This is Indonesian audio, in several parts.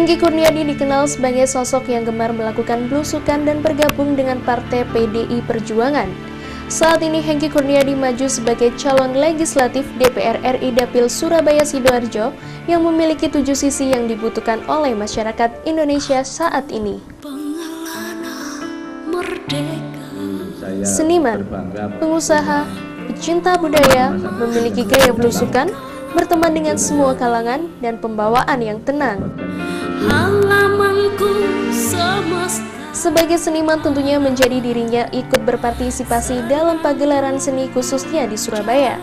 Hengky Kurniadi dikenal sebagai sosok yang gemar melakukan belusukan dan bergabung dengan Partai PDI Perjuangan. Saat ini Hengky Kurniadi maju sebagai calon legislatif DPR RI Dapil Surabaya Sidoarjo yang memiliki 7 sisi yang dibutuhkan oleh masyarakat Indonesia saat ini. Seniman, pengusaha, pecinta budaya, memiliki gaya belusukan, berteman dengan semua kalangan, dan pembawaan yang tenang. Sebagai seniman tentunya menjadi dirinya ikut berpartisipasi dalam pagelaran seni khususnya di Surabaya.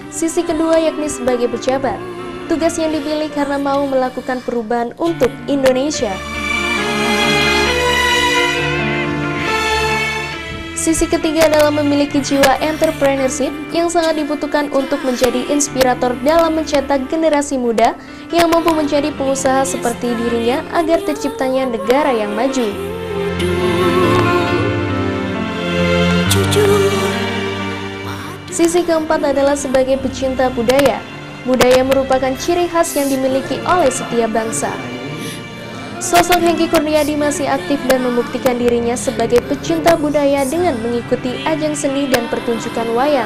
Sisi kedua yakni sebagai pejabat. Tugas yang dipilih karena mau melakukan perubahan untuk Indonesia. Sisi ketiga adalah memiliki jiwa entrepreneurship yang sangat dibutuhkan untuk menjadi inspirator dalam mencetak generasi muda yang mampu menjadi pengusaha seperti dirinya agar terciptanya negara yang maju. Sisi keempat adalah sebagai pecinta budaya. Budaya merupakan ciri khas yang dimiliki oleh setiap bangsa. Sosok Hengky Kurniadi masih aktif dan membuktikan dirinya sebagai pecinta budaya dengan mengikuti ajang seni dan pertunjukan wayang.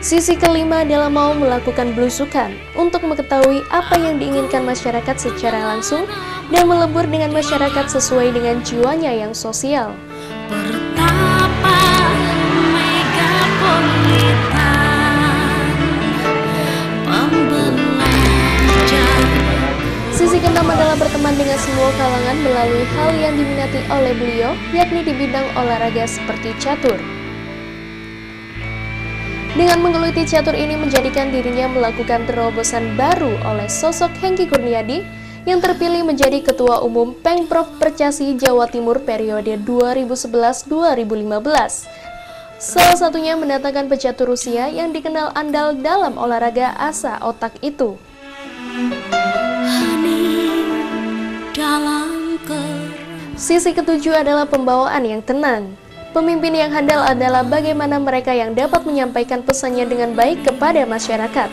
Sisi kelima adalah mau melakukan belusukan untuk mengetahui apa yang diinginkan masyarakat secara langsung dan melebur dengan masyarakat sesuai dengan jiwanya yang sosial. Sisi keenam adalah berteman dengan semua kalangan melalui hal yang diminati oleh beliau, yakni di bidang olahraga seperti catur. Dengan menggeluti catur ini menjadikan dirinya melakukan terobosan baru oleh sosok Hengky Kurniadi yang terpilih menjadi Ketua Umum Pengprov Percasi Jawa Timur periode 2011-2015. Salah satunya mendatangkan pecatur Rusia yang dikenal andal dalam olahraga asa otak itu. Sisi ketujuh adalah pembawaan yang tenang. Pemimpin yang handal adalah bagaimana mereka yang dapat menyampaikan pesannya dengan baik kepada masyarakat.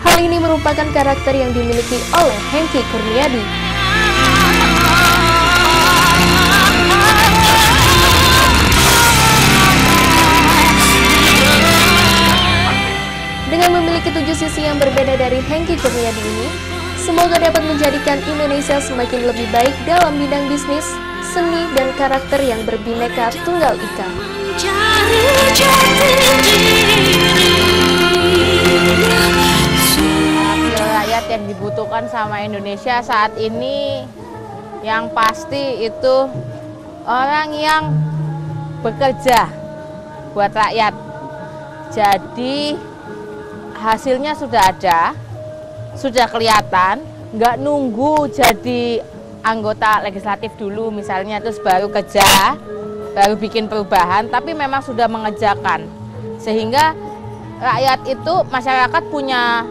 Hal ini merupakan karakter yang dimiliki oleh Hengky Kurniadi. Dengan memiliki 7 sisi yang berbeda dari Hengky Kurniadi ini, semoga dapat menjadikan Indonesia semakin lebih baik dalam bidang bisnis, seni, dan karakter yang berbineka tunggal ika. Rakyat yang dibutuhkan sama Indonesia saat ini yang pasti itu orang yang bekerja buat rakyat. Jadi hasilnya sudah ada, sudah kelihatan, nggak nunggu jadi anggota legislatif dulu misalnya terus baru kerja, baru bikin perubahan, tapi memang sudah mengerjakan. Sehingga rakyat itu, masyarakat punya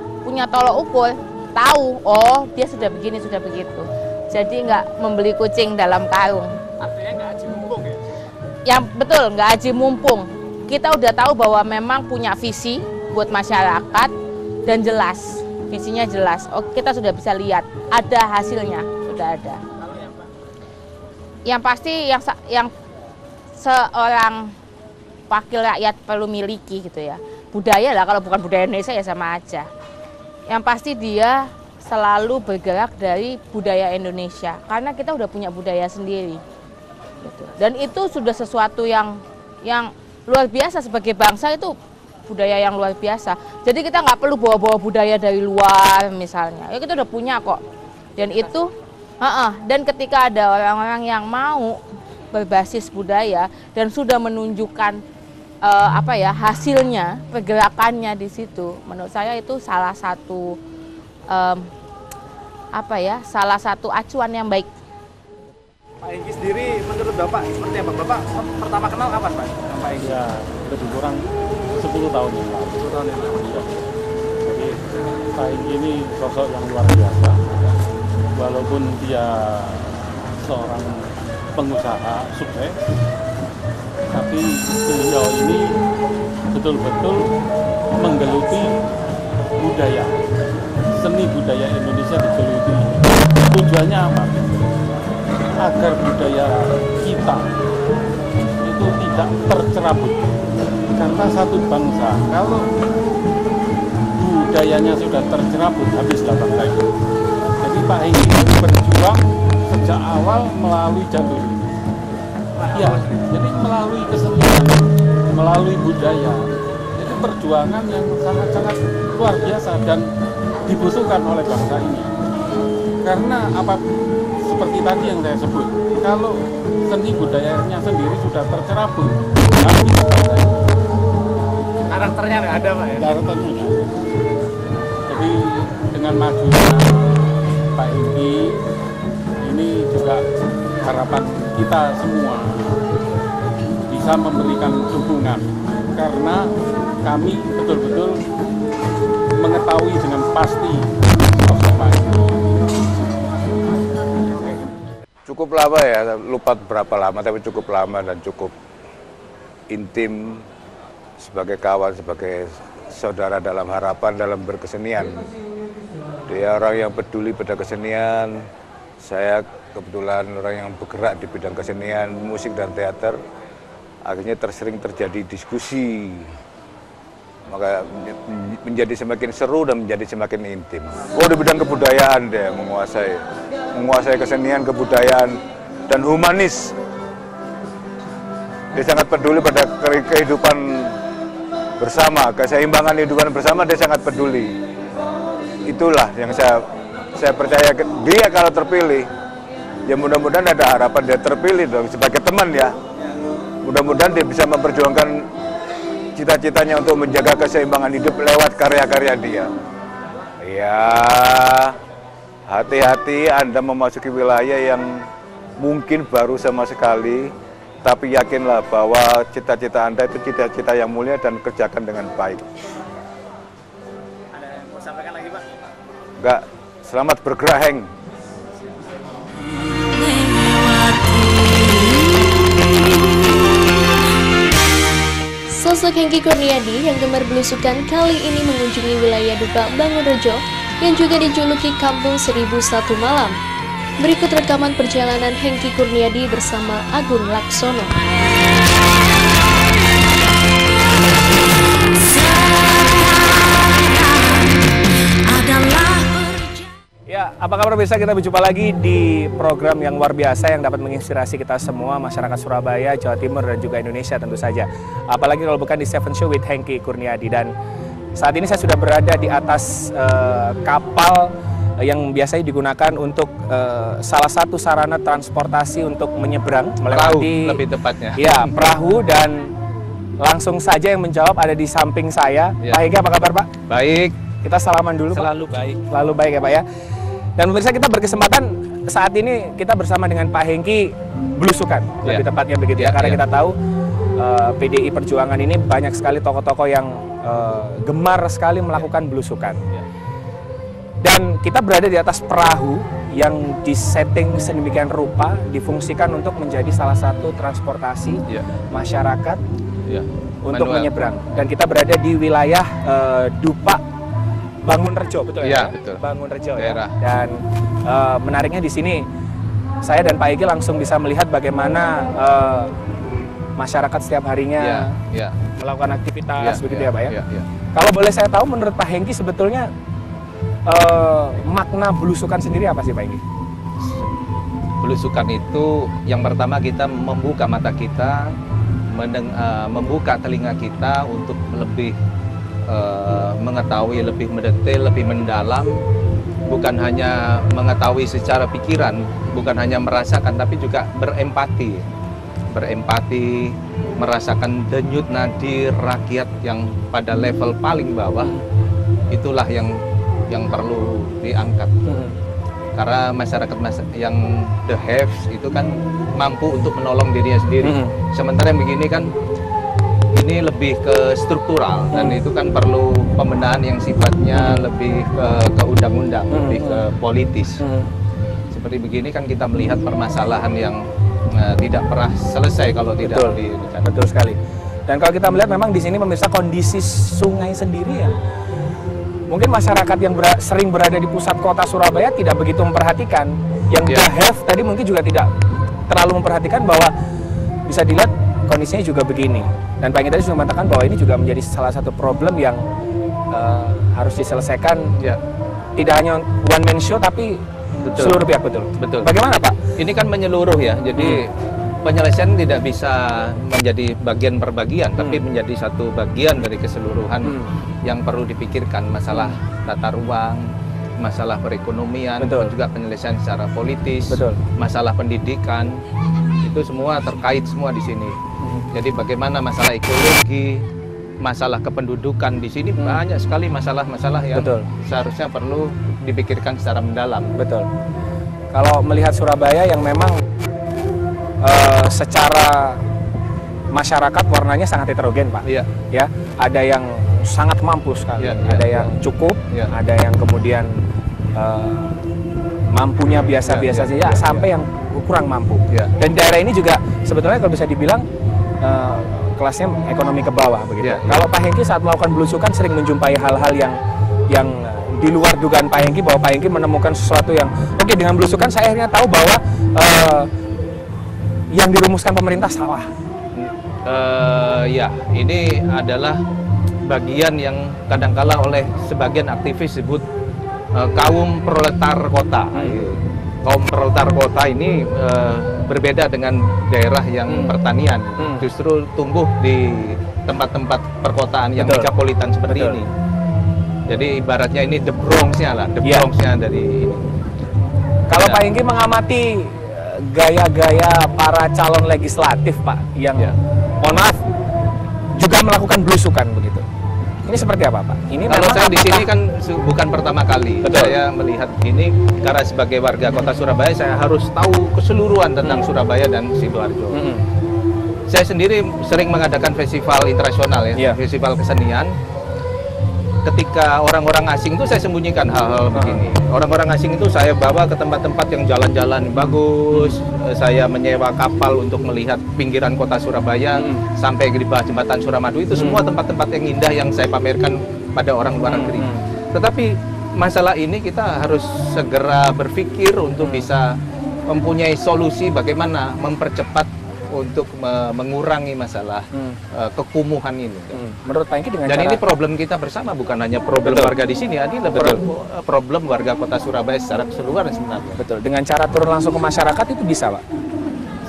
tolok ukur, tahu, oh dia sudah begini, sudah begitu. Jadi nggak membeli kucing dalam karung. Artinya nggak aji mumpung ya? Yang betul, nggak aji mumpung. Kita udah tahu bahwa memang punya visi buat masyarakat dan jelas, visinya jelas. Oh, kita sudah bisa lihat, ada hasilnya, sudah ada. Yang pasti yang seorang wakil rakyat perlu miliki gitu ya. Budaya lah, kalau bukan budaya Indonesia ya sama aja. Yang pasti dia selalu bergerak dari budaya Indonesia, karena kita udah punya budaya sendiri. Gitu. Dan itu sudah sesuatu yang luar biasa sebagai bangsa, itu budaya yang luar biasa. Jadi kita nggak perlu bawa-bawa budaya dari luar misalnya. Ya kita udah punya kok. Dan itu, dan ketika ada orang-orang yang mau berbasis budaya dan sudah menunjukkan hasilnya, pergerakannya di situ, menurut saya itu salah satu salah satu acuan yang baik. Pak Hengky sendiri menurut Bapak seperti apa? Bapak pertama kenal kapan Pak? Pak Hengky? Ya, lebih kurang 10 tahun yang lalu. 10 tahun yang lalu. Ya. Jadi Pak Hengky ini sosok yang luar biasa. Walaupun dia seorang pengusaha sukses, tapi beliau ini betul-betul menggeluti budaya, seni budaya Indonesia digeluti. Tujuannya apa? Agar budaya kita itu tidak tercerabut. Karena satu bangsa, kalau budayanya sudah tercerabut, habislah bangsa itu. Jadi Pak Hengki berjuang sejak awal melalui jalur ini. Ya, jadi melalui kesenian, melalui budaya. Itu perjuangan yang sangat-sangat luar biasa dan dibutuhkan oleh bangsa ini. Karena apa seperti tadi yang saya sebut, kalau seni budayanya sendiri sudah tercerabut, habis bangsa ini. Karakternya nggak ada, Pak ya? Karakternya nggak ada. Jadi dengan majunya Pak Hengki, ini juga harapan kita semua bisa memberikan dukungan, karena kami betul-betul mengetahui dengan pasti sosok Pak Hengki. Cukup lama ya, lupa berapa lama, tapi cukup lama dan cukup intim sebagai kawan, sebagai saudara dalam harapan, dalam berkesenian. Dia orang yang peduli pada kesenian, saya kebetulan orang yang bergerak di bidang kesenian, musik dan teater. Akhirnya sering terjadi diskusi, maka menjadi semakin seru dan menjadi semakin intim. Oh, di bidang kebudayaan dia menguasai kesenian, kebudayaan, dan humanis. Dia sangat peduli pada kehidupan bersama, keseimbangan kehidupan bersama, dia sangat peduli. Itulah yang saya percaya, dia kalau terpilih, ya mudah-mudahan ada harapan dia terpilih dong sebagai teman ya. Mudah-mudahan dia bisa memperjuangkan cita-citanya untuk menjaga keseimbangan hidup lewat karya-karya dia. Ya, hati-hati Anda memasuki wilayah yang mungkin baru sama sekali, tapi yakinlah bahwa cita-cita Anda itu cita-cita yang mulia dan kerjakan dengan baik. Ada yang mau sampaikan lagi, Pak? Enggak, selamat bergerak, Heng. Sosok Hengki Kurniadi yang gemar belusukan kali ini mengunjungi wilayah Dupak Bangunrejo yang juga dijuluki Kampung 1001 Malam. Berikut rekaman perjalanan Hengki Kurniadi bersama Agung Laksono. Ya, apa kabar pemirsa? Kita berjumpa lagi di program yang luar biasa yang dapat menginspirasi kita semua, masyarakat Surabaya, Jawa Timur, dan juga Indonesia tentu saja. Apalagi kalau bukan di Seven Show with Hengki Kurniadi. Dan saat ini saya sudah berada di atas kapal yang biasanya digunakan untuk salah satu sarana transportasi untuk menyeberang melewati, lebih tepatnya. Ya, perahu. Dan langsung saja yang menjawab ada di samping saya. Ya. Pak Hengki, apa kabar, Pak? Baik, Kita salaman dulu, selalu Pak. baik. Selalu baik ya, Pak ya. Dan pemirsa, kita berkesempatan saat ini kita bersama dengan Pak Hengki belusukan, lebih tepatnya begitu ya. Karena kita tahu PDI Perjuangan ini banyak sekali tokoh-tokoh yang gemar sekali melakukan belusukan. Dan kita berada di atas perahu yang disetting sedemikian rupa, difungsikan untuk menjadi salah satu transportasi masyarakat untuk menyeberang. Dan kita berada di wilayah Dupak Bangunrejo, betul ya? Iya, betul. Bangunrejo Daerah. ya. Dan menariknya di sini saya dan Pak Hengki langsung bisa melihat bagaimana masyarakat setiap harinya melakukan aktivitas begitu ya, Pak ya. Kalau boleh saya tahu, menurut Pak Hengki sebetulnya makna belusukan sendiri apa sih, Pak Hengki? Belusukan itu yang pertama kita membuka mata kita, membuka telinga kita untuk lebih mengetahui lebih mendetail, lebih mendalam, bukan hanya mengetahui secara pikiran, bukan hanya merasakan, tapi juga berempati, merasakan denyut nadi rakyat yang pada level paling bawah. Itulah yang perlu diangkat. Karena masyarakat yang the haves itu kan mampu untuk menolong dirinya sendiri. Sementara yang begini kan ini lebih ke struktural, dan itu kan perlu pembenahan yang sifatnya lebih ke undang-undang, lebih ke politis. Seperti begini kan kita melihat permasalahan yang tidak pernah selesai kalau tidak Betul, direncanakan. betul sekali. Dan kalau kita melihat memang di sini pemirsa kondisi sungai sendiri ya, mungkin masyarakat yang sering berada di pusat kota Surabaya tidak begitu memperhatikan. Yang the have tadi mungkin juga tidak terlalu memperhatikan bahwa bisa dilihat kondisinya juga begini. Dan Pak Hengki tadi sudah mengatakan bahwa ini juga menjadi salah satu problem yang harus diselesaikan. Ya. Tidak hanya one man show tapi Betul. seluruh pihak, betul. Betul. Bagaimana Pak? Ini kan menyeluruh ya, jadi penyelesaian tidak bisa menjadi bagian per bagian, tapi menjadi satu bagian dari keseluruhan yang perlu dipikirkan. Masalah tata ruang, masalah perekonomian, Betul. juga penyelesaian secara politis, Betul. masalah pendidikan, itu semua terkait semua di sini. Jadi bagaimana masalah ekologi, masalah kependudukan di sini banyak sekali masalah-masalah yang Betul. seharusnya perlu dipikirkan secara mendalam. Betul. Kalau melihat Surabaya yang memang secara masyarakat warnanya sangat heterogen, Pak. Iya. Ya, ada yang sangat mampu sekali, Iya, ada iya, yang cukup, iya. ada yang kemudian mampunya biasa-biasa Iya, saja, iya, sampai yang kurang mampu. Iya. Dan daerah ini juga sebetulnya kalau bisa dibilang kelasnya ekonomi ke bawah begitu. Iya, iya. Kalau Pak Hengki saat melakukan belusukan sering menjumpai hal-hal yang di luar dugaan Pak Hengki, bahwa Pak Hengki menemukan sesuatu yang oke, dengan belusukan saya akhirnya tahu bahwa yang dirumuskan pemerintah salah. Ya, ini adalah bagian yang kadangkala oleh sebagian aktivis sebut kaum proletar kota. Kaum proletar kota ini berbeda dengan daerah yang pertanian, justru tumbuh di tempat-tempat perkotaan yang Betul. megapolitan seperti Betul. ini. Jadi ibaratnya ini the Bronx-nya lah, the Iya. Bronx-nya dari ini. Kalau Ya. Pak Hengki mengamati gaya-gaya para calon legislatif, Pak, yang Ya. mohon maaf juga melakukan belusukan begitu. Ini seperti apa, Pak? Ini Kalau memang saya di apakah- sini kan bukan pertama kali. Betul. Saya melihat ini karena sebagai warga kota Surabaya saya harus tahu keseluruhan tentang Surabaya dan Sidoarjo. Saya sendiri sering mengadakan festival internasional ya, Iya. festival kesenian. Ketika orang-orang asing itu saya sembunyikan hal-hal begini. Orang-orang asing itu saya bawa ke tempat-tempat yang jalan-jalan bagus. Saya menyewa kapal untuk melihat pinggiran kota Surabaya sampai di bawah jembatan Suramadu. Itu semua tempat-tempat yang indah yang saya pamerkan pada orang luar negeri. Tetapi masalah ini kita harus segera berpikir untuk bisa mempunyai solusi bagaimana mempercepat untuk mengurangi masalah kekumuhan ini. Menurut Pak Hengki dengan Dan cara ini problem kita bersama, bukan hanya problem Betul. warga di sini, ini adalah Betul. problem warga kota Surabaya secara keseluruhan sebenarnya. betul dengan cara turun langsung ke masyarakat itu bisa, Pak.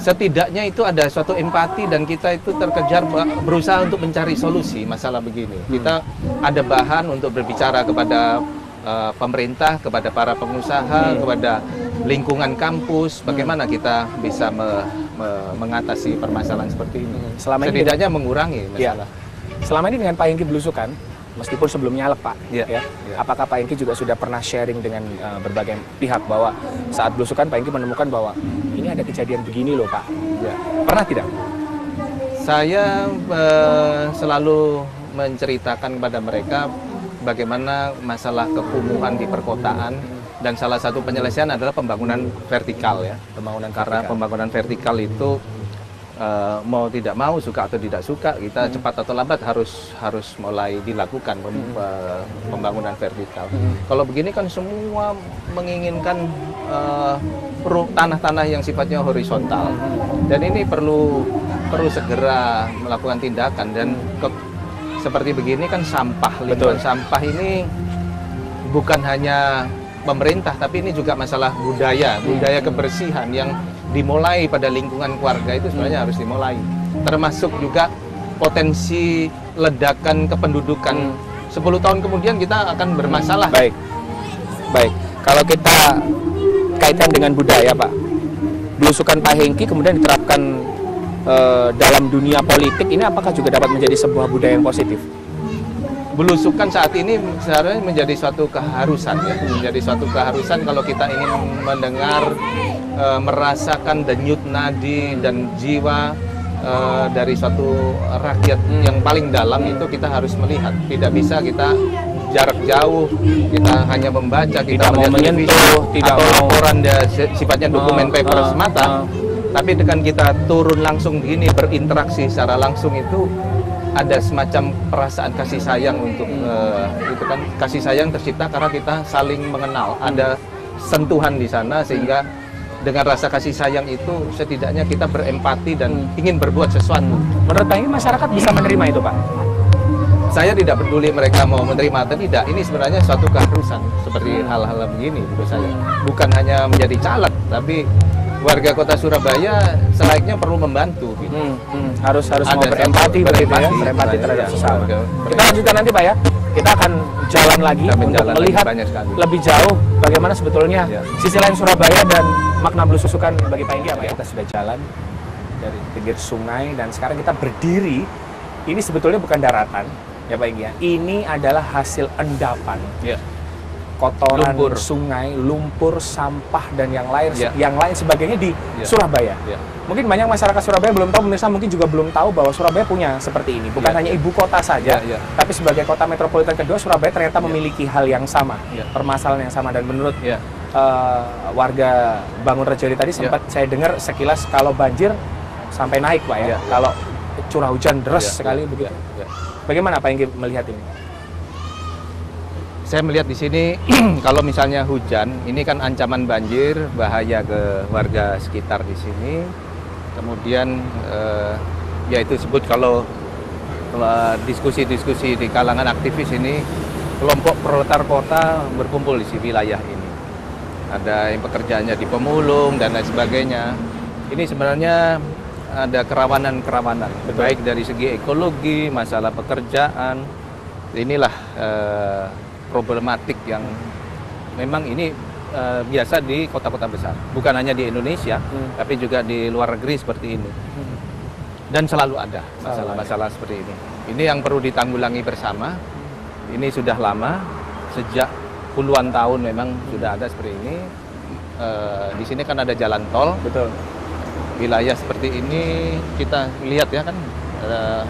Setidaknya itu ada suatu empati dan kita itu terkejar berusaha untuk mencari solusi masalah begini. Kita ada bahan untuk berbicara kepada pemerintah, kepada para pengusaha, kepada lingkungan kampus, bagaimana kita bisa mengatasi permasalahan seperti ini. Selama ini Setidaknya mengurangi Ya. masalah. Selama ini dengan Pak Hengki belusukan, meskipun sebelum nyalek, Pak, Iya. ya, Iya. apakah Pak Hengki juga sudah pernah sharing dengan berbagai pihak bahwa saat belusukan Pak Hengki menemukan bahwa ini ada kejadian begini loh, Pak? Ya. Pernah tidak? Saya selalu menceritakan kepada mereka bagaimana masalah kekumuhan di perkotaan, dan salah satu penyelesaian adalah pembangunan vertikal ya. Pembangunan Karena vertikal. pembangunan vertikal itu mau tidak mau, suka atau tidak suka, kita cepat atau lambat harus mulai dilakukan pembangunan vertikal. Kalau begini kan semua menginginkan tanah-tanah yang sifatnya horizontal, dan ini perlu segera melakukan tindakan. Dan seperti begini kan sampah, lingkungan sampah ini bukan hanya pemerintah, tapi ini juga masalah budaya kebersihan yang dimulai pada lingkungan keluarga itu sebenarnya harus dimulai. Termasuk juga potensi ledakan kependudukan. 10 tahun kemudian kita akan bermasalah. Baik. Kalau kita kaitkan dengan budaya, Pak, belusukan Pak Hengki kemudian diterapkan dalam dunia politik, ini apakah juga dapat menjadi sebuah budaya yang positif? Belusukan saat ini sebenarnya menjadi suatu keharusan ya, menjadi suatu keharusan kalau kita ingin mendengar, merasakan denyut nadi dan jiwa dari suatu rakyat yang paling dalam. Itu kita harus melihat, tidak bisa kita jarak jauh, kita hanya membaca, kita Tidak mau melihat menyentuh, televisi, tidak atau mau- laporan sifatnya dokumen paper semata. Tapi dengan kita turun langsung begini, berinteraksi secara langsung itu ada semacam perasaan kasih sayang untuk itu kan, kasih sayang tercipta karena kita saling mengenal, ada sentuhan di sana sehingga dengan rasa kasih sayang itu setidaknya kita berempati dan ingin berbuat sesuatu. Menurut Pak Hengki, masyarakat bisa menerima itu, Pak? Saya tidak peduli mereka mau menerima atau tidak, ini sebenarnya suatu keharusan seperti hal-hal begini menurut saya. Bukan hanya menjadi caleg, tapi warga kota Surabaya selayaknya perlu membantu gitu. Harus Ada mau berempati begitu ya, berempati terhadap sesama. Kita lanjutkan nanti, Pak ya. Kita akan jalan lagi Kita untuk menjalani melihat banyak sekali. lebih jauh bagaimana sebetulnya sisi lain Surabaya dan makna belusukan bagi Pak Hengki apa ya. Kita sudah jalan dari pinggir sungai dan sekarang kita berdiri. Ini sebetulnya bukan daratan ya Pak Hengki ya. Ini adalah hasil endapan. Kotoran Lumpur. sungai, lumpur, sampah dan yang lain sebagainya di Ya. Surabaya. Ya. Mungkin banyak masyarakat Surabaya belum tahu, pemirsa mungkin juga belum tahu bahwa Surabaya punya seperti ini. Bukan Ya, hanya ya. ibu kota saja, Ya, ya. tapi sebagai kota metropolitan kedua, Surabaya ternyata memiliki hal yang sama, Ya. permasalahan yang sama. Dan menurut Ya. warga Bangun Rejoli tadi sempat saya dengar sekilas kalau banjir sampai naik Pak ya, Ya. kalau curah hujan deras Ya, sekali ya, begitu. ya. Bagaimana Pak Hengki melihat ini? Saya melihat di sini kalau misalnya hujan, ini kan ancaman banjir, bahaya ke warga sekitar di sini. Kemudian ya itu sebut kalau diskusi-diskusi di kalangan aktivis ini, kelompok proletar kota berkumpul di wilayah ini. Ada yang pekerjaannya di pemulung dan lain sebagainya. Ini sebenarnya ada kerawanan-kerawanan, baik dari segi ekologi, masalah pekerjaan. Inilah problematik yang memang ini biasa di kota-kota besar, bukan hanya di Indonesia, tapi juga di luar negeri seperti ini. Dan selalu ada masalah-masalah seperti ini. Ini yang perlu ditanggulangi bersama. Ini sudah lama, sejak puluhan tahun memang sudah ada seperti ini. Di sini kan ada jalan tol. Betul. Wilayah seperti ini kita lihat ya kan,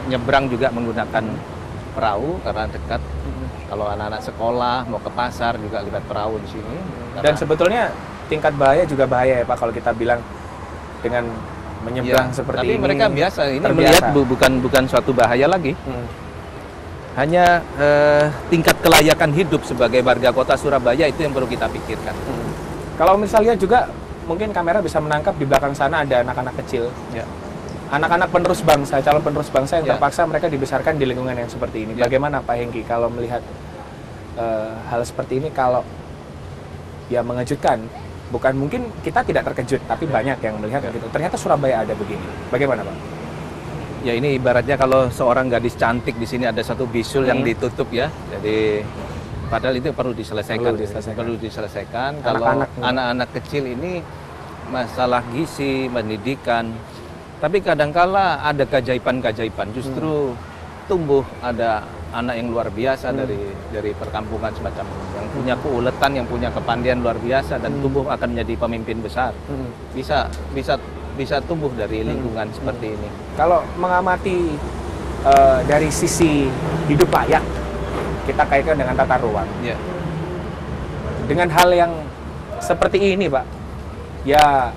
nyebrang juga menggunakan perahu karena dekat. Kalau anak-anak sekolah mau ke pasar juga lihat perahu di sini. Dan sebetulnya tingkat bahaya juga bahaya ya Pak kalau kita bilang dengan menyeberang seperti tapi ini. mereka biasa ini terbiasa. melihat bukan suatu bahaya lagi. Hanya tingkat kelayakan hidup sebagai warga kota Surabaya itu yang perlu kita pikirkan. Kalau misalnya juga mungkin kamera bisa menangkap di belakang sana ada anak-anak kecil. Ya. Anak-anak penerus bangsa, calon penerus bangsa yang Ya. terpaksa mereka dibesarkan di lingkungan yang seperti ini. Ya. Bagaimana Pak Hengki kalau melihat hal seperti ini, kalau ya mengejutkan? Bukan mungkin kita tidak terkejut, tapi banyak yang melihat begitu. Ternyata Surabaya ada begini. Bagaimana Pak? Ya ini ibaratnya kalau seorang gadis cantik di sini ada satu bisul yang ditutup ya. Jadi padahal itu perlu diselesaikan. Perlu diselesaikan. Kalau anak-anak kecil ini masalah gizi, pendidikan. Tapi kadangkala ada keajaiban-keajaiban. Justru tumbuh ada anak yang luar biasa dari perkampungan semacam ini, yang punya keuletan, yang punya kepandian luar biasa dan tumbuh akan menjadi pemimpin besar. Bisa tumbuh dari lingkungan seperti ini. Kalau mengamati dari sisi hidup layak, kita kaitkan dengan tata ruang. Ya. Dengan hal yang seperti ini Pak, ya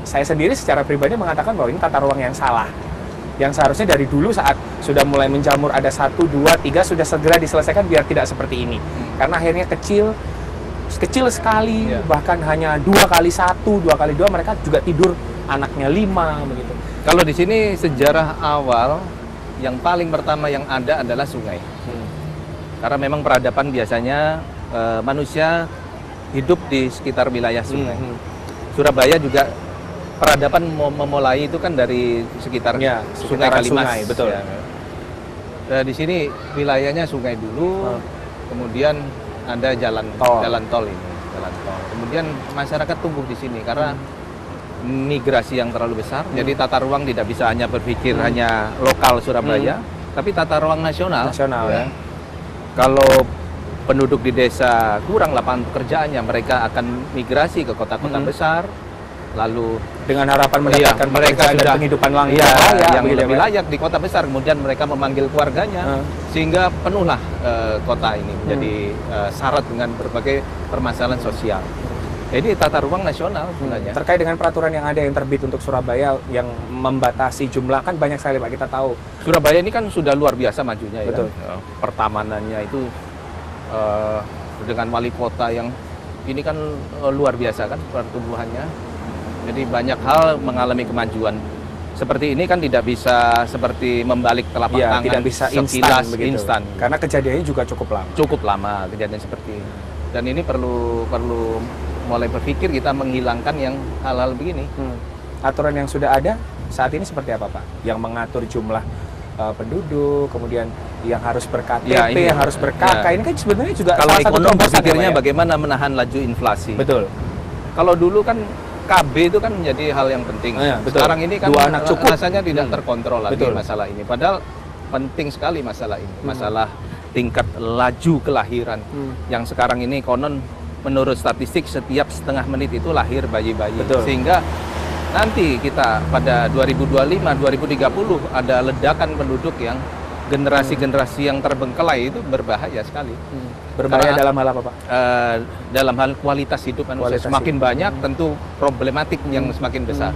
saya sendiri secara pribadi mengatakan bahwa ini tata ruang yang salah. Yang seharusnya dari dulu saat sudah mulai menjamur ada 1, 2, 3 sudah segera diselesaikan biar tidak seperti ini. Karena akhirnya kecil sekali, bahkan hanya 2 kali 1, 2 kali 2 mereka juga tidur anaknya 5 begitu. Kalau di sini sejarah awal yang paling pertama yang ada adalah sungai. Karena memang peradaban biasanya manusia hidup di sekitar wilayah sungai. Surabaya juga peradaban memulai itu kan dari sekitar Sungai Kalimas. Sungai, betul. Ya. Di sini wilayahnya sungai dulu, kemudian ada jalan tol ini. Kemudian masyarakat tumbuh di sini karena migrasi yang terlalu besar. Jadi tata ruang tidak bisa hanya berpikir hanya lokal Surabaya, tapi tata ruang nasional. Ya. Kalau penduduk di desa kurang lapangan pekerjaannya, mereka akan migrasi ke kota-kota besar. Lalu dengan harapan mendapatkan mereka sudah penghidupan yang lebih layak di kota besar, kemudian mereka memanggil keluarganya sehingga penuhlah kota ini menjadi syarat dengan berbagai permasalahan sosial. Ini tata ruang nasional sebenarnya. Terkait dengan peraturan yang ada yang terbit untuk Surabaya yang membatasi jumlah, kan banyak sekali Pak, kita tahu. Surabaya ini kan sudah luar biasa majunya ya. Betul. Pertamanannya itu dengan wali kota yang ini kan luar biasa kan pertumbuhannya. Jadi banyak hal mengalami kemajuan. Seperti ini kan tidak bisa seperti membalik telapak tangan, tidak bisa sekilas, instan. Karena kejadiannya juga cukup lama. Cukup lama kejadian seperti ini. Dan ini perlu mulai berpikir kita menghilangkan yang hal-hal begini. Aturan yang sudah ada saat ini seperti apa Pak? Yang mengatur jumlah penduduk, kemudian yang harus ber-KTP, yang harus ber-KK, ini kan sebenarnya juga kalau salah satu ekonom terobosan berpikirnya ya, Pak, ya? bagaimana menahan laju inflasi. Betul. Kalau dulu kan KB itu kan menjadi hal yang penting. Betul. Sekarang ini kan 2 anak cukup. rasanya tidak terkontrol lagi Betul. masalah ini. Padahal penting sekali masalah ini. Masalah tingkat laju kelahiran. Yang sekarang ini konon menurut statistik setiap setengah menit itu lahir bayi-bayi. Betul. Sehingga nanti kita pada 2025-2030 ada ledakan penduduk yang generasi-generasi yang terbengkelai itu berbahaya sekali. Berbahaya Karena, dalam hal apa Pak? dalam hal kualitas hidup manusia. Kualitas Semakin hidup. banyak tentu problematik yang semakin besar.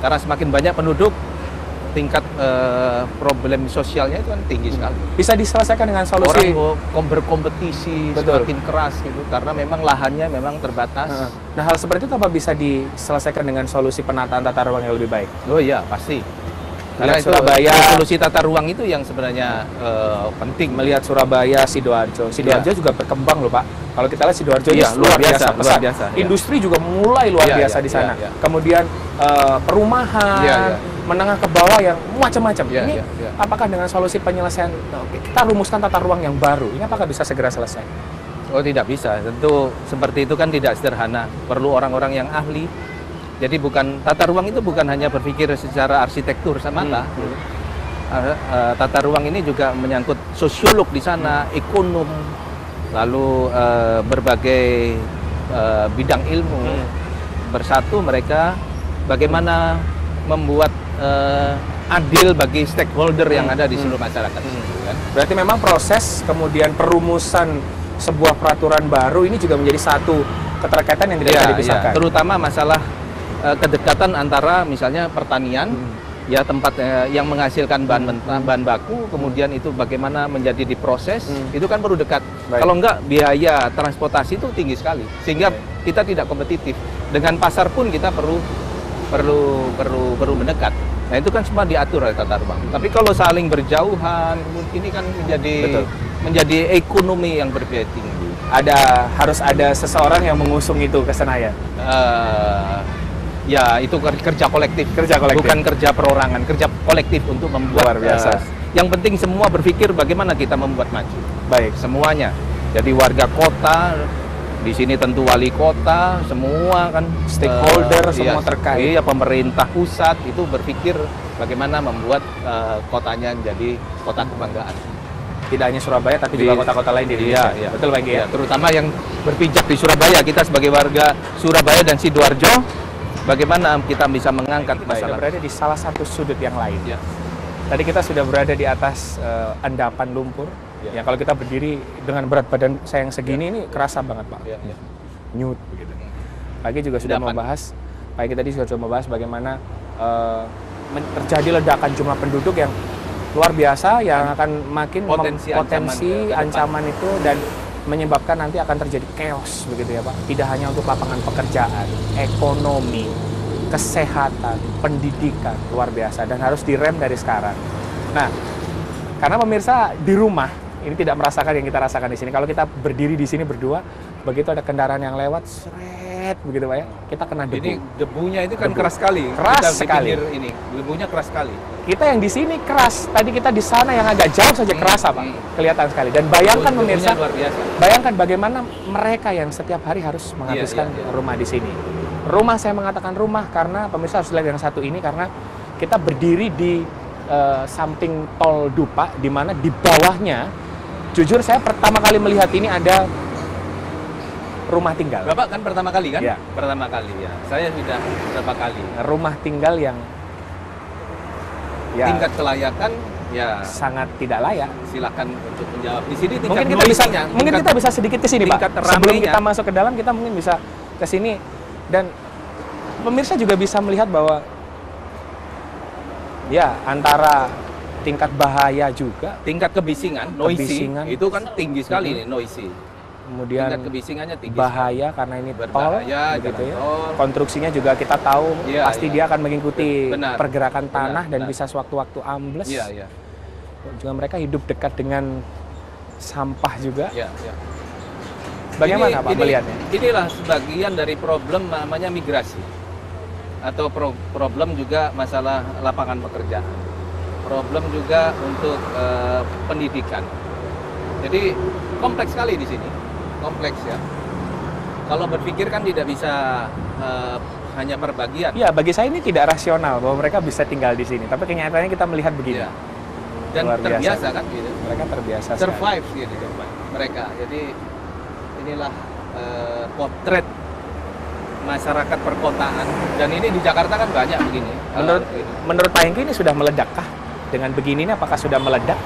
Karena semakin banyak penduduk, tingkat problem sosialnya itu kan tinggi sekali. Bisa diselesaikan dengan solusi. Orang berkompetisi Betul. semakin keras gitu karena memang lahannya memang terbatas. Nah, hal seperti itu apa bisa diselesaikan dengan solusi penataan tata ruang yang lebih baik? Oh iya, pasti. Karena Lihat itu Surabaya, solusi tata ruang itu yang sebenarnya penting. melihat Surabaya, Sidoarjo juga berkembang loh Pak. Kalau kita lihat Sidoarjo Iya, ini luar biasa, luar pesat. biasa, iya. Industri juga mulai luar Iya, biasa iya, di sana. iya, iya. Kemudian perumahan, Iya, iya. menengah ke bawah yang macam-macam. Iya, Ini iya, iya. apakah dengan solusi penyelesaian kita rumuskan tata ruang yang baru, ini apakah bisa segera selesai? Oh tidak bisa, tentu seperti itu kan tidak sederhana. Perlu orang-orang yang ahli. Jadi tata ruang itu bukan hanya berpikir secara arsitektur semata. Tata ruang ini juga menyangkut sosiolog di sana, ekonom, lalu berbagai bidang ilmu. Bersatu mereka bagaimana membuat adil bagi stakeholder yang ada di seluruh masyarakat. Kan? Berarti memang proses kemudian perumusan sebuah peraturan baru ini juga menjadi satu keterkaitan yang tidak bisa dipisahkan. Terutama masalah kedekatan antara misalnya pertanian, ya tempat yang menghasilkan bahan mentah, bahan baku, kemudian itu bagaimana menjadi diproses, itu kan perlu dekat. Baik. Kalau enggak biaya transportasi itu tinggi sekali, sehingga kita tidak kompetitif. Dengan pasar pun kita perlu mendekat. Nah itu kan semua diatur oleh tata ruang. Tapi kalau saling berjauhan, ini kan menjadi ekonomi yang berbeda tinggi. Harus ada seseorang yang mengusung itu ke Senayan. Ya itu kerja kolektif, bukan kerja perorangan, kerja kolektif untuk membuat. Luar biasa. Yang penting semua berpikir bagaimana kita membuat maju. Baik. Semuanya. Jadi warga kota, di sini tentu wali kota, semua kan Stakeholder, semua terkait. Iya, pemerintah pusat itu berpikir bagaimana membuat kotanya jadi kota kebanggaan. Tidak hanya Surabaya tapi juga kota-kota lain di Indonesia. Iya. Betul Pak Engki, ya? Terutama yang berpijak di Surabaya, kita sebagai warga Surabaya dan Sidoarjo, bagaimana kita bisa mengangkat Kita masalah. berada di salah satu sudut yang lain. Ya. Tadi kita sudah berada di atas endapan lumpur. Ya, kalau kita berdiri dengan berat badan saya yang segini ini kerasa banget Pak. Ya. Nyut begitu. Pagi juga sudah Endapan. membahas. Pagi tadi sudah membahas bagaimana terjadi ledakan jumlah penduduk yang luar biasa yang akan makin Potensi ancaman itu dan menyebabkan nanti akan terjadi chaos begitu ya Pak. Tidak hanya untuk lapangan pekerjaan, ekonomi, kesehatan, pendidikan luar biasa dan harus direm dari sekarang. Nah, karena pemirsa di rumah ini tidak merasakan yang kita rasakan di sini. Kalau kita berdiri di sini berdua, begitu ada kendaraan yang lewat, seret begitu Pak ya, kita kena debu. Ini debunya itu kan Debu. keras sekali. Keras Kita di sekali. pinggir ini, debunya keras sekali. Kita yang di sini keras, tadi kita di sana yang agak jauh saja kerasa Pak, kelihatan sekali. Dan bayangkan Debunya pemirsa, luar biasa. bayangkan bagaimana mereka yang setiap hari harus menghabiskan Iya. rumah di sini. Rumah, saya mengatakan rumah karena pemirsa harus lihat yang satu ini karena kita berdiri di samping tol Dupa, di mana di bawahnya, jujur saya pertama kali melihat ini ada rumah tinggal. Bapak kan pertama kali kan? Iya. Pertama kali ya. Saya sudah berapa kali. Rumah tinggal yang ya, Tingkat kelayakan ya sangat tidak layak. silakan untuk menjawab. Di sini tingkat Mungkin kita bisa noise-nya, mungkin tingkat- kita bisa sedikit ke sini Pak. tingkat Sebelum ramenya. kita masuk ke dalam kita mungkin bisa ke sini, dan pemirsa juga bisa melihat bahwa ya antara tingkat bahaya juga, Tingkat kebisingan, noisy, Kebisingan. itu kan tinggi sekali nih, noisy. kemudian Tingkat kebisingannya tinggi. bahaya karena ini tol, Berbahaya, begitu jalan ya. tol. Konstruksinya juga kita tahu Iya, pasti iya. dia akan mengikuti Benar. pergerakan Benar, tanah dan benar. bisa sewaktu-waktu ambles. Iya, iya. Juga mereka hidup dekat dengan sampah juga. Iya, iya. Bagaimana Pak melihatnya? Inilah sebagian dari problem namanya migrasi. Atau problem juga masalah lapangan pekerjaan. Problem juga untuk pendidikan. Jadi kompleks sekali di sini. Kompleks ya. Kalau berpikir kan tidak bisa hanya per bagian. Ya, bagi saya ini tidak rasional bahwa mereka bisa tinggal di sini. Tapi kenyataannya kita melihat begini. Iya. Dan Luar biasa. terbiasa kan gitu. Mereka terbiasa sekali. Survive gitu mereka. Jadi inilah potret masyarakat perkotaan, dan ini di Jakarta kan banyak begini. Menurut Pak Hengki ini sudah meledakkah? Dengan begini ini apakah sudah meledak?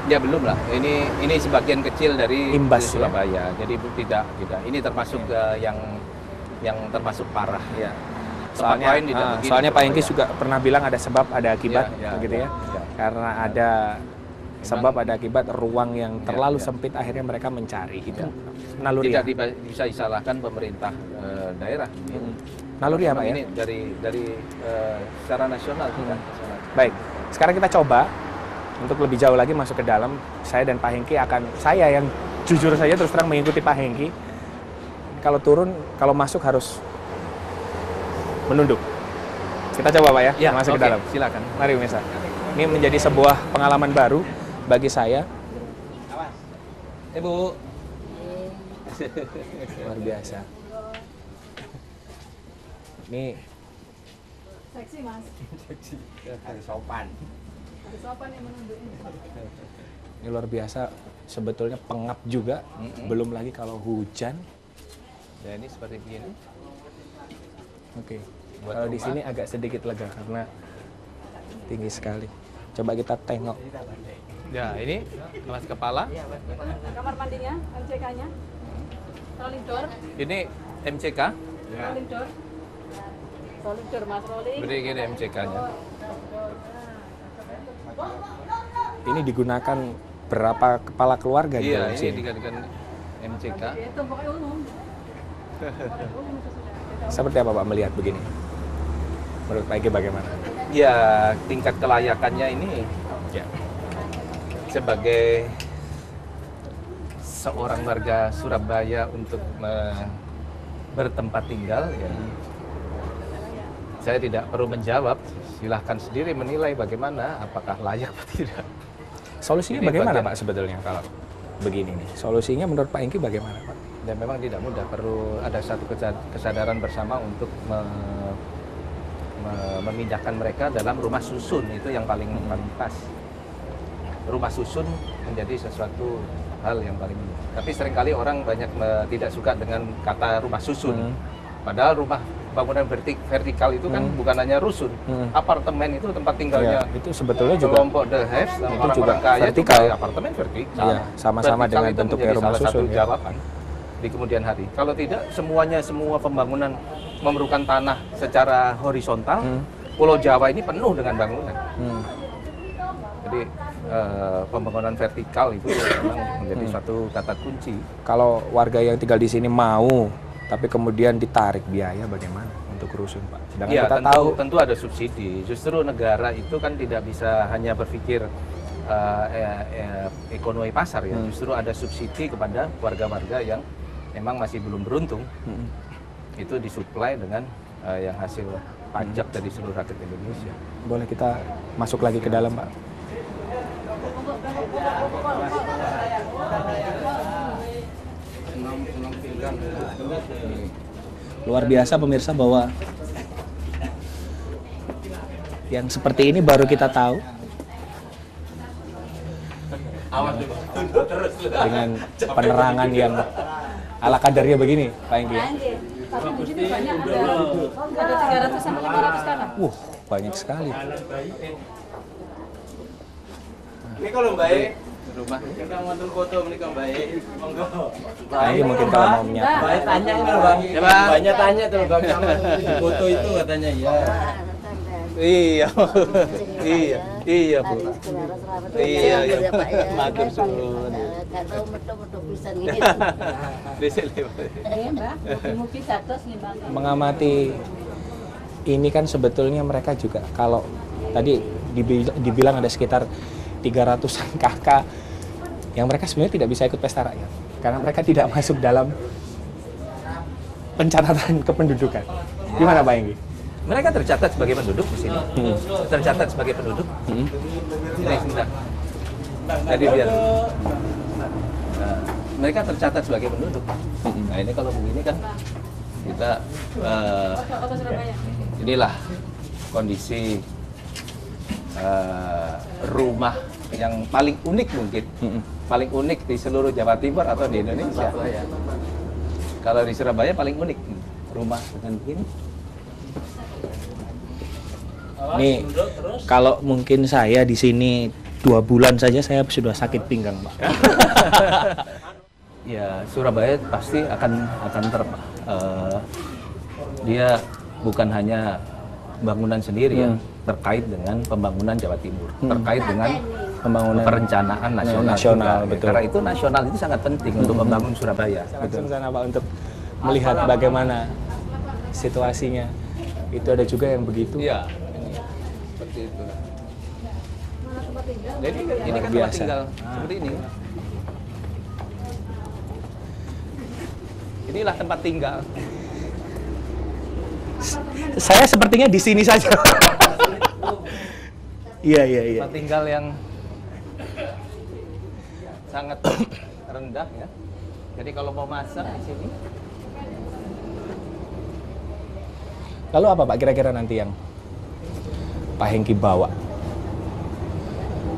Ya belum lah. Ini sebagian kecil dari Imbas, ya? Surabaya. Jadi tidak. Ini termasuk yang termasuk parah ya. Tempat lain tidak begini, Soalnya Pak Hengki Surabaya. juga pernah bilang ada sebab, ada akibat, Ya, begitu ya. ya. Karena ada sebab, ada akibat, ruang yang terlalu ya. sempit, akhirnya mereka mencari itu. Ya. Naluri Tidak ya? bisa disalahkan pemerintah daerah. Naluri ya Pak ya? Ini dari secara nasional tidak. Baik, sekarang kita coba untuk lebih jauh lagi masuk ke dalam. Saya dan Pak Hengki saya yang jujur saja terus terang mengikuti Pak Hengki. Kalau turun, kalau masuk harus menunduk. Kita coba Pak ya, masuk ke oke, dalam. Silakan. Mari pemirsa. Ini menjadi sebuah pengalaman baru bagi saya. Bu. Luar biasa. Ini Seksi mas. harus sopan. Ada sopan yang menunduk ini. Ini luar biasa. Sebetulnya pengap juga. Belum lagi kalau hujan. Ya ini seperti begini. Oke. Buat Kalau di rumah. sini agak sedikit lega karena tinggi sekali. Coba kita tengok. Ya ini alas kepala. Kamar mandinya, MCK-nya. Rolling door, Ini MCK. rolling door. Rolling door mas, rolling. Beri gini MCK-nya. Ini digunakan berapa kepala keluarga di Iya, dalam ini sini? dikatakan MCK. Itu pokoknya umum. Seperti apa Pak melihat begini? Menurut Pak Ege bagaimana? Ya tingkat kelayakannya ini Ya. sebagai seorang warga Surabaya untuk bertempat tinggal ya. Saya tidak perlu menjawab, silahkan sendiri menilai bagaimana, apakah layak atau tidak. Solusinya Ini bagaimana bagian- Pak sebetulnya kalau begini nih? Solusinya menurut Pak Hengki bagaimana Pak? Dan memang tidak mudah, perlu ada satu kesadaran bersama untuk memindahkan mereka dalam rumah susun, itu yang paling pas. Rumah susun menjadi sesuatu hal yang paling, tapi seringkali orang banyak tidak suka dengan kata rumah susun. Padahal rumah bangunan vertikal itu kan bukan hanya rusun, apartemen itu tempat tinggalnya Ya, itu sebetulnya juga kelompok the haves, itu orang-orang juga kaya vertikal. juga apartemen vertikal. Iya, sama-sama Vertikal dengan itu bentuknya menjadi rumah salah satu susun, ya. jawaban di kemudian hari. Kalau tidak, semua pembangunan memerlukan tanah secara horizontal. Pulau Jawa ini penuh dengan bangunan. Jadi pembangunan vertikal itu memang menjadi suatu kata kunci. kalau warga yang tinggal di sini mau, tapi kemudian ditarik biaya bagaimana untuk rusun Pak? Sedangkan Iya, kita tahu tentu ada subsidi. Justru negara itu kan tidak bisa hanya berpikir ekonomi pasar ya. Justru ada subsidi kepada warga-warga yang memang masih belum beruntung. Itu disuplai dengan yang hasil pajak dari seluruh rakyat Indonesia. boleh kita masuk lagi ke dalam Pak. Luar biasa pemirsa bahwa yang seperti ini baru kita tahu. Dengan penerangan yang ala kadarnya begini, Pak Hengki. Tapi di sini banyak ada 300 sampai 500 kakak. Banyak sekali. Ini kalau baik rumah. Nanti mungkin kalau mau menyapa. Banyak tanya itu Bang. Coba. Banyak tanya tuh Bang sama foto itu katanya ya. Iya, iya Bu. Iya, iya. Matur suwun. Gak tahu metu-metu pisan gitu. Di sini. Iya, Mbak. Mungkin satu nih, Bang. Mengamati ini kan sebetulnya mereka juga kalau tadi dibilang ada sekitar 300-an kakak yang mereka sebenarnya tidak bisa ikut pesta rakyat karena mereka tidak masuk dalam pencatatan kependudukan. Gimana Pak Enggi? Mereka tercatat sebagai penduduk di sini. Tercatat sebagai penduduk. Ini sebentar. Jadi biar mereka tercatat sebagai penduduk. Nah ini kalau begini kan kita Kota Surabaya. inilah kondisi rumah yang paling unik mungkin, paling unik di seluruh Jawa Timur atau di Indonesia. Kalau di Surabaya paling unik rumah dengan begini. Nih, kalau mungkin saya di sini 2 bulan saja saya sudah sakit pinggang, Pak. Ya, Surabaya pasti akan dia bukan hanya bangunan sendiri ya, terkait dengan pembangunan Jawa Timur, terkait dengan Pembangunan perencanaan nasional, nasional, juga. betul. Karena itu nasional itu sangat penting untuk membangun Surabaya. Langsung sana Pak untuk melihat bagaimana situasinya. Itu ada juga yang begitu. Iya, seperti itu. Jadi ini kan tempat biasa. tinggal seperti ini. Inilah tempat tinggal. Saya sepertinya di sini saja. Iya. Tempat tinggal yang sangat rendah ya. Jadi kalau mau masak di sini. Lalu apa Pak kira-kira nanti yang Pak Hengki bawa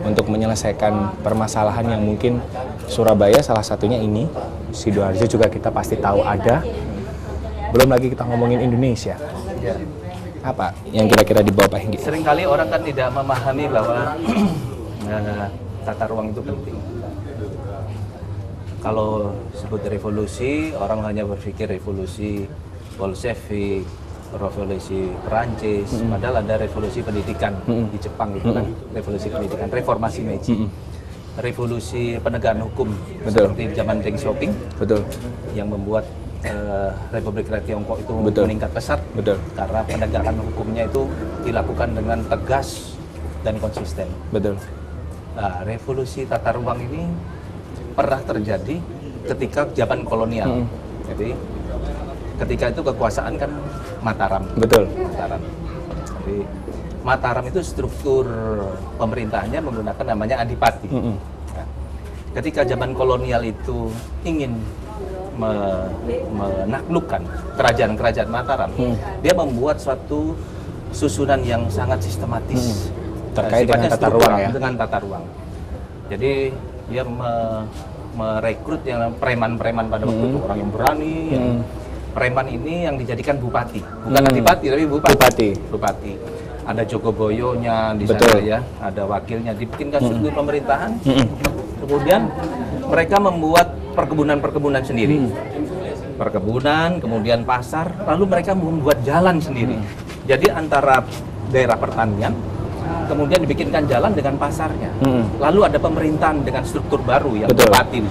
untuk menyelesaikan permasalahan yang mungkin Surabaya salah satunya ini, Sidoarjo juga kita pasti tahu ada. Belum lagi kita ngomongin Indonesia. Ya. Apa yang kira-kira dibawa Pak Hengki? Seringkali orang kan tidak memahami bahwa tata ruang itu penting. Kalau sebut revolusi, orang hanya berpikir revolusi Bolshevik, revolusi Perancis, padahal ada revolusi pendidikan di Jepang itu kan, revolusi pendidikan, reformasi Meiji, revolusi penegakan hukum seperti zaman Deng Xiaoping, yang membuat Republik Rakyat Tiongkok itu meningkat pesat, karena penegakan hukumnya itu dilakukan dengan tegas dan konsisten. Nah, revolusi tata ruang ini pernah terjadi ketika zaman kolonial. Jadi ketika itu kekuasaan kan Mataram. Mataram. Jadi Mataram itu struktur pemerintahnya menggunakan namanya adipati. Nah, ketika zaman kolonial itu ingin menaklukkan kerajaan-kerajaan Mataram, dia membuat suatu susunan yang sangat sistematis terkait dengan tata ruang ya. Dengan tata ruang. Jadi dia merekrut yang preman-preman pada waktu itu, orang yang berani. Preman ini yang dijadikan bupati, bukan adipati tapi bupati. Ada Jogoboyonya di sana ya, ada wakilnya, dibikinkan struktur pemerintahan. Kemudian mereka membuat perkebunan-perkebunan sendiri, perkebunan, kemudian pasar, lalu mereka membuat jalan sendiri. Jadi antara daerah pertanian, kemudian dibikinkan jalan dengan pasarnya. Lalu ada pemerintahan dengan struktur baru yang bupati.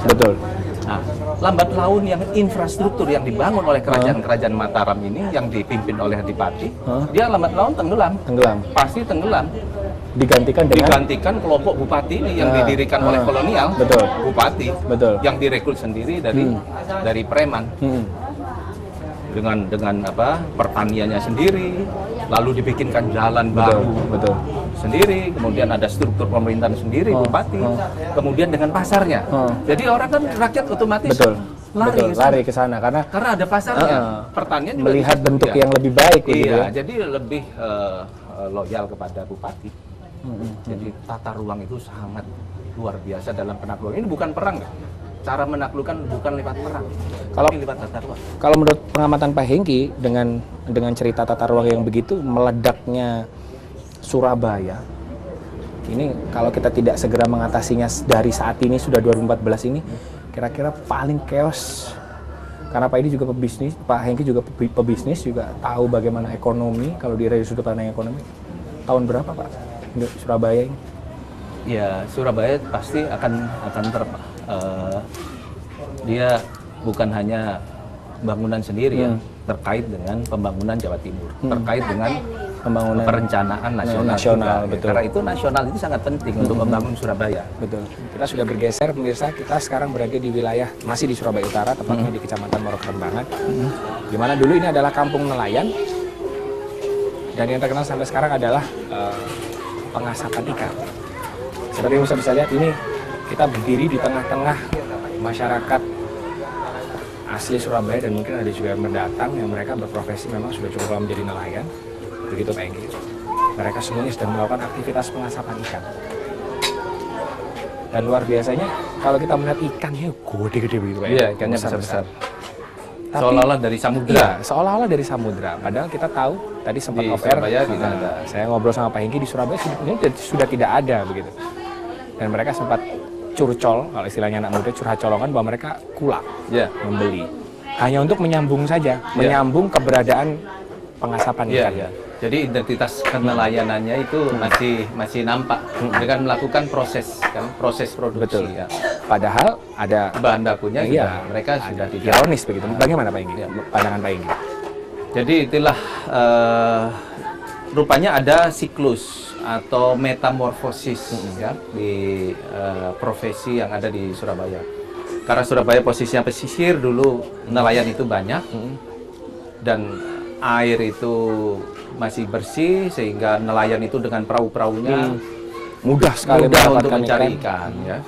Nah, lambat laun yang infrastruktur yang dibangun oleh kerajaan-kerajaan Mataram ini yang dipimpin oleh adipati, dia lambat laun tenggelam. Pasti tenggelam. Digantikan kelompok bupati ini yang didirikan oleh kolonial, bupati, yang direkrut sendiri dari preman. Dengan apa pertaniannya sendiri, lalu dibikinkan jalan baru sendiri, kemudian ada struktur pemerintahan sendiri, bupati, kemudian dengan pasarnya. Jadi orang kan rakyat otomatis lari ke sana karena ada pasarnya. Pertanian juga melihat bentuk yang lebih baik. Jadi lebih loyal kepada bupati. Jadi tata ruang itu sangat luar biasa dalam penaklukan. Ini bukan perang, cara menaklukkan bukan lewat perang, tapi lewat tata ruang. Kalau menurut pengamatan Pak Hengki dengan cerita tata ruang yang begitu, meledaknya Surabaya Ini kalau kita tidak segera mengatasinya dari saat ini, sudah 2014 ini, kira-kira paling chaos. Karena Pak ini juga pebisnis, Pak Hengki juga pebisnis, juga tahu bagaimana ekonomi, kalau dari sudut pandang ekonomi. Tahun berapa Pak Surabaya ini? Ya, Surabaya pasti akan dia bukan hanya bangunan sendiri ya, terkait dengan pembangunan Jawa Timur, terkait dengan Pembangunan perencanaan nasional juga. betul. Karena itu nasional itu sangat penting untuk membangun Surabaya. Betul. Kita sudah bergeser, pemirsa. Kita sekarang berada di wilayah masih di Surabaya Utara, tepatnya di Kecamatan Morok Rembangan, di mana dulu ini adalah kampung nelayan, dan yang terkenal sampai sekarang adalah pengasapan ikan. Seperti yang bisa lihat, ini kita berdiri di tengah-tengah masyarakat asli Surabaya, dan mungkin ada juga yang mendatang yang mereka berprofesi memang sudah cukup lama menjadi nelayan. Begitu Pak Hengki. Mereka semuanya sedang melakukan aktivitas pengasapan ikan. Dan luar biasanya kalau kita melihat ikannya gede-gede begitu Pak. Iya, ikannya besar-besar. Seolah-olah dari samudra. Iya, seolah-olah dari samudra. Padahal kita tahu tadi sempat Di over. Surabaya tidak ada. Saya ngobrol sama Pak Hengki, di Surabaya sudah tidak ada begitu. Dan mereka sempat curcol, kalau istilahnya anak muda, curhat colongan bahwa mereka kulak membeli. Hanya untuk menyambung saja, menyambung keberadaan pengasapan ikan. Jadi identitas kenelayanannya itu masih nampak dengan melakukan proses produksi. Betul. Ya. Padahal ada Bahan bakunya juga mereka sudah tidak. ironis begitu. Bagaimana Pak Hengki? Pandangan Pak Hengki? Jadi itulah rupanya ada siklus atau metamorfosis ya di profesi yang ada di Surabaya. Karena Surabaya posisinya pesisir, dulu nelayan itu banyak dan air itu masih bersih, sehingga nelayan itu dengan perahu-perahunya mudah sekali untuk mencari ikan ya.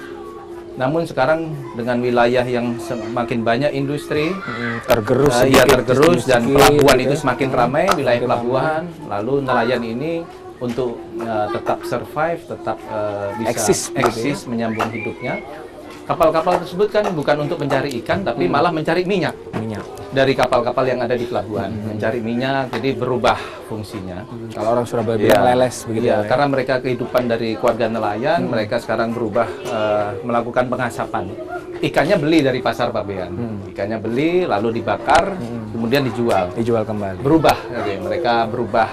Namun sekarang dengan wilayah yang semakin banyak industri tergerus, tergerus dan pelabuhan gitu itu ya. semakin ramai, wilayah pelabuhan, lalu nelayan ini untuk tetap survive, tetap bisa eksis menyambung hidupnya. Kapal-kapal tersebut kan bukan untuk mencari ikan, tapi malah mencari minyak dari kapal-kapal yang ada di pelabuhan, mencari minyak, jadi berubah fungsinya. Kalau orang Surabaya bilang leles begitu ya. Karena mereka kehidupan dari keluarga nelayan, mereka sekarang berubah melakukan pengasapan. Ikannya beli dari pasar pabean, ikannya beli lalu dibakar, kemudian dijual kembali. Berubah, mereka berubah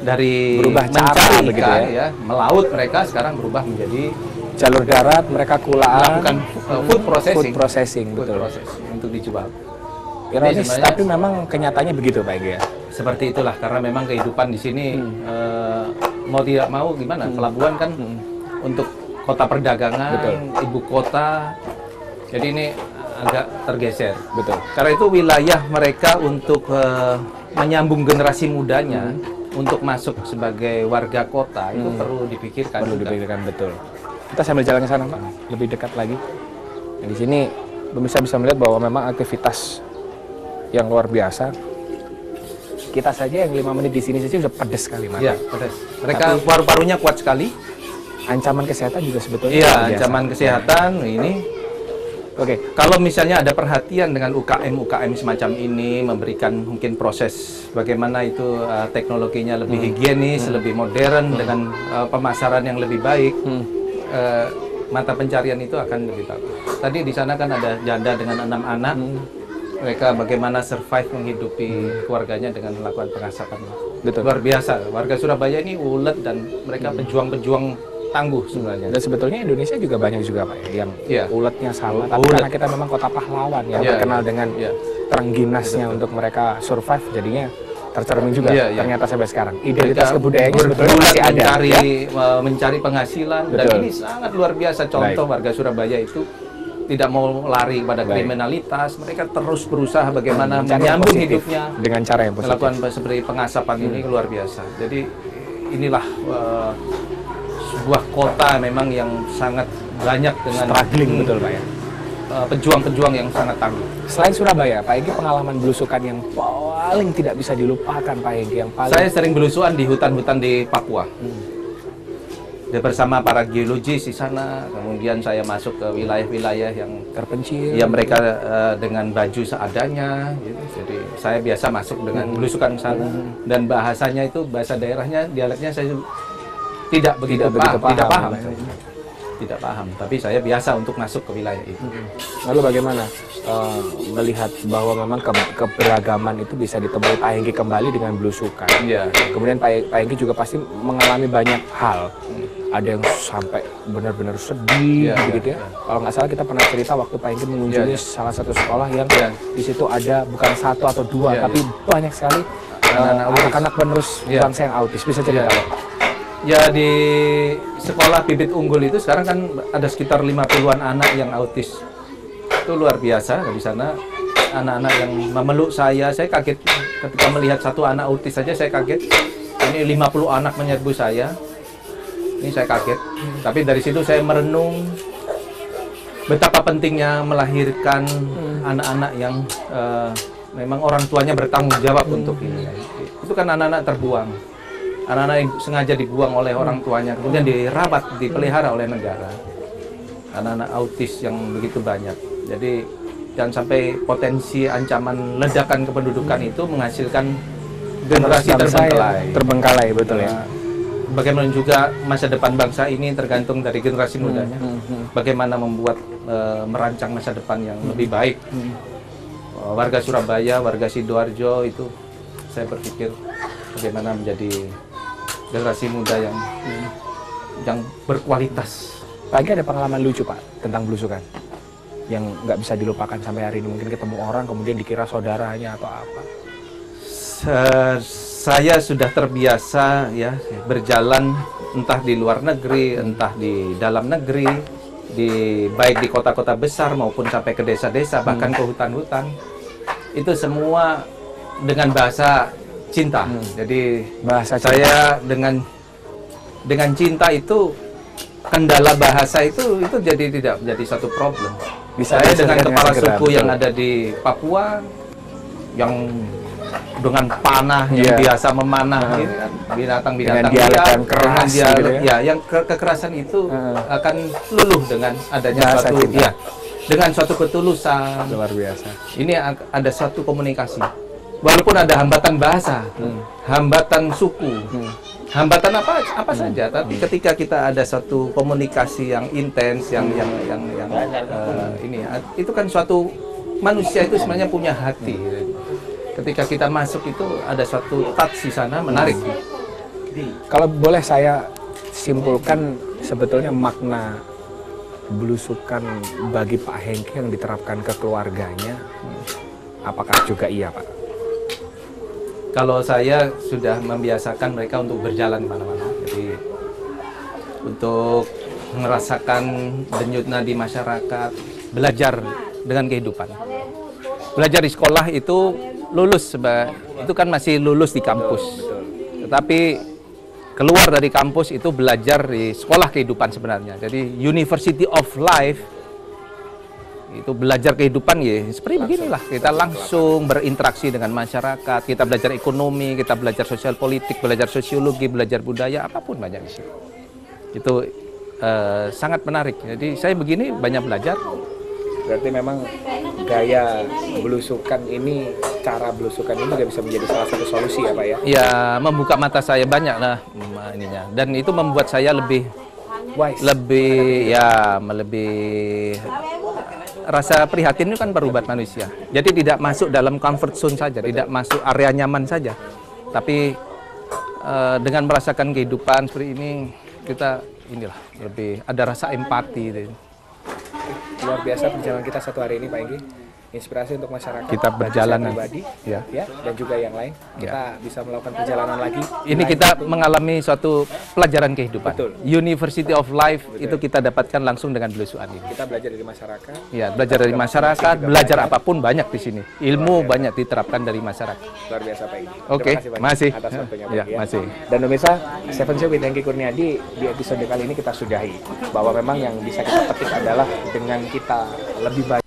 dari berubah cara begitu ya, melaut, mereka sekarang berubah menjadi jalur darat, mereka kulaan, melakukan food processing, betul. Untuk dijual. Ironis, tapi memang kenyataannya begitu Pak Hengki ya. Seperti itulah, karena memang kehidupan di sini mau tidak mau gimana, pelabuhan kan untuk kota perdagangan, ibu kota, jadi ini agak tergeser. Betul. Karena itu wilayah mereka untuk menyambung generasi mudanya untuk masuk sebagai warga kota itu perlu dipikirkan. Betul. Kita sambil jalan ke sana Pak, lebih dekat lagi. Nah, di sini pemirsa bisa melihat bahwa memang aktivitas yang luar biasa. Kita saja yang 5 menit di sini saja sudah pedas sekali Mas. Iya, pedas. Mereka paru-parunya kuat sekali. Ancaman kesehatan juga sebetulnya. Iya, ancaman kesehatan ini. Oke, kalau misalnya ada perhatian dengan UKM semacam ini, memberikan mungkin proses bagaimana itu teknologinya lebih higienis, lebih modern, dengan pemasaran yang lebih baik, mata pencarian itu akan lebih bagus. Tadi di sana kan ada janda dengan 6 anak, mereka bagaimana survive menghidupi keluarganya dengan melakukan pengasapan. Betul. Luar biasa, warga Surabaya ini ulet dan mereka pejuang-pejuang tangguh sebenarnya. Dan sebetulnya Indonesia juga banyak juga Pak yang uletnya sama, tapi karena kita memang kota pahlawan yang terkenal dengan terengginasnya untuk mereka survive, jadinya tercermin juga ternyata sampai sekarang. Identitas kebudayaannya sebetulnya masih ada. Mencari penghasilan, dan ini sangat luar biasa contoh warga Surabaya itu tidak mau lari pada kriminalitas, mereka terus berusaha bagaimana menyambung hidupnya dengan cara yang positif. Melakukan seperti pengasapan ini luar biasa. Jadi inilah sebuah kota memang yang sangat banyak dengan struggling, betul Pak ya. Pejuang-pejuang yang sangat tangguh. Selain Surabaya, Pak Hengki pengalaman belusukan yang paling tidak bisa dilupakan Pak Hengki yang paling... Saya sering belusuan di hutan-hutan di Papua. Bersama para geologis di sana, kemudian saya masuk ke wilayah-wilayah yang terpencil. Ya mereka dengan baju seadanya, gitu. Jadi saya biasa masuk dengan belusukan ke sana, dan bahasanya itu bahasa daerahnya, dialeknya saya tidak begitu paham. ya. Tidak paham, tapi saya biasa untuk masuk ke wilayah itu. Lalu bagaimana melihat bahwa memang keberagaman itu bisa ditemui Pak Hengki kembali dengan belusukan? Iya. Kemudian Pak Hengki juga pasti mengalami banyak hal. Ada yang sampai benar-benar sedih, begitu ya. Kalau nggak salah kita pernah cerita waktu Pak Hengki mengunjungi salah satu sekolah yang di situ ada bukan satu atau dua, tapi banyak sekali anak-anak penerus bangsa yang autis. Bisa cerita Pak? Ya, di sekolah bibit unggul itu sekarang kan ada sekitar 50-an anak yang autis. Itu luar biasa di sana. Anak-anak yang memeluk saya kaget ketika melihat satu anak autis saja saya kaget. Ini 50 anak menyerbu saya. Ini saya kaget. Tapi dari situ saya merenung betapa pentingnya melahirkan anak-anak yang memang orang tuanya bertanggung jawab untuk ini. Itu kan anak-anak terbuang. Anak-anak yang sengaja dibuang oleh orang tuanya, kemudian dirawat, dipelihara oleh negara. Anak-anak autis yang begitu banyak. Jadi jangan sampai potensi ancaman ledakan kependudukan itu menghasilkan generasi terbengkalai, betul ya. Bagaimana juga masa depan bangsa ini tergantung dari generasi mudanya. Bagaimana membuat merancang masa depan yang lebih baik. Warga Surabaya, warga Sidoarjo itu saya berpikir bagaimana menjadi generasi muda yang berkualitas. Pagi ada pengalaman lucu Pak tentang belusukan yang nggak bisa dilupakan sampai hari ini, mungkin ketemu orang kemudian dikira saudaranya atau apa? Saya sudah terbiasa ya berjalan entah di luar negeri, entah di dalam negeri, baik di kota-kota besar maupun sampai ke desa-desa, bahkan ke hutan-hutan. Itu semua dengan bahasa cinta. Jadi bahasa saya dengan cinta itu, kendala bahasa itu jadi tidak menjadi satu problem. Bisa saya dengan kepala segera, suku yang ada di Papua yang dengan panah yang biasa memanah binatang-binatang yang keras gitu ya, yang kekerasan itu akan luluh dengan adanya bahasa suatu cinta. Dengan suatu ketulusan. Luar biasa. Ini ada suatu komunikasi. Walaupun ada hambatan bahasa, hambatan suku, hambatan apa saja, tapi ketika kita ada suatu komunikasi yang intens, yang ini, itu kan suatu manusia itu sebenarnya punya hati. Ketika kita masuk itu ada suatu touch di sana menarik. Kalau boleh saya simpulkan, sebetulnya makna belusukan bagi Pak Hengki yang diterapkan ke keluarganya, apakah juga iya Pak? Kalau saya sudah membiasakan mereka untuk berjalan kemana-mana, jadi untuk merasakan denyut nadi masyarakat, belajar dengan kehidupan. Belajar di sekolah itu lulus, itu kan masih lulus di kampus. Tetapi keluar dari kampus itu belajar di sekolah kehidupan sebenarnya. Jadi University of Life itu belajar kehidupan ya seperti beginilah, kita langsung berinteraksi dengan masyarakat, kita belajar ekonomi, kita belajar sosial politik, belajar sosiologi, belajar budaya, apapun banyak di situ. Itu sangat menarik. Jadi saya begini banyak belajar. Berarti memang gaya belusukan ini, cara belusukan ini juga bisa menjadi salah satu solusi ya Pak ya? Ya, membuka mata saya banyak lah ininya, dan itu membuat saya lebih wise, lebih rasa prihatin itu kan berubat manusia. Jadi tidak masuk dalam comfort zone saja, tidak masuk area nyaman saja. Tapi dengan merasakan kehidupan seperti ini, kita lebih ada rasa empati. Luar biasa perjalanan kita satu hari ini Pak Hengki. Inspirasi untuk masyarakat. Kita berjalan pribadi, ya, dan juga yang lain. Kita bisa melakukan perjalanan lagi. Ini kita mengalami suatu pelajaran kehidupan. Betul. University of Life. Betul. Itu kita dapatkan langsung dengan belusukan ini. Kita belajar dari masyarakat. Ya, belajar dari masyarakat, belajar apapun banyak di sini. Ilmu banyak diterapkan dari masyarakat. Luar biasa Pak Hengki. Oke, masih. Atas waktunya Ya, masih. Dan pemirsa, Seven Show with Hengki Kurniadi di episode kali ini kita sudahi. Bahwa memang yang bisa kita petik adalah dengan kita lebih banyak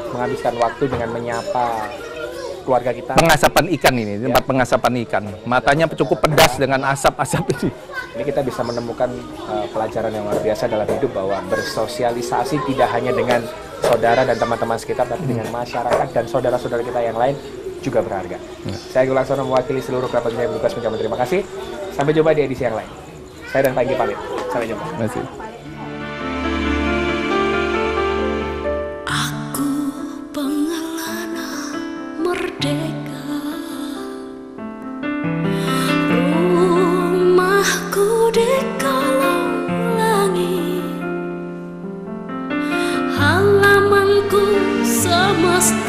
menghabiskan waktu dengan menyapa keluarga kita. Pengasapan ikan ini, tempat pengasapan ikan. Matanya cukup pedas dengan asap-asap ini. Ini kita bisa menemukan pelajaran yang luar biasa dalam hidup, bahwa bersosialisasi tidak hanya dengan saudara dan teman-teman sekitar, tapi dengan masyarakat dan saudara-saudara kita yang lain juga berharga. Saya Gul Laksono mewakili seluruh kerabat yang bertugas mengucapkan terima kasih. Sampai jumpa di edisi yang lain. Saya dan Pak Hengki pamit. Sampai jumpa. Terima kasih. Aku pengelana merdeka, rumahku di kolong langit, halamanku semesta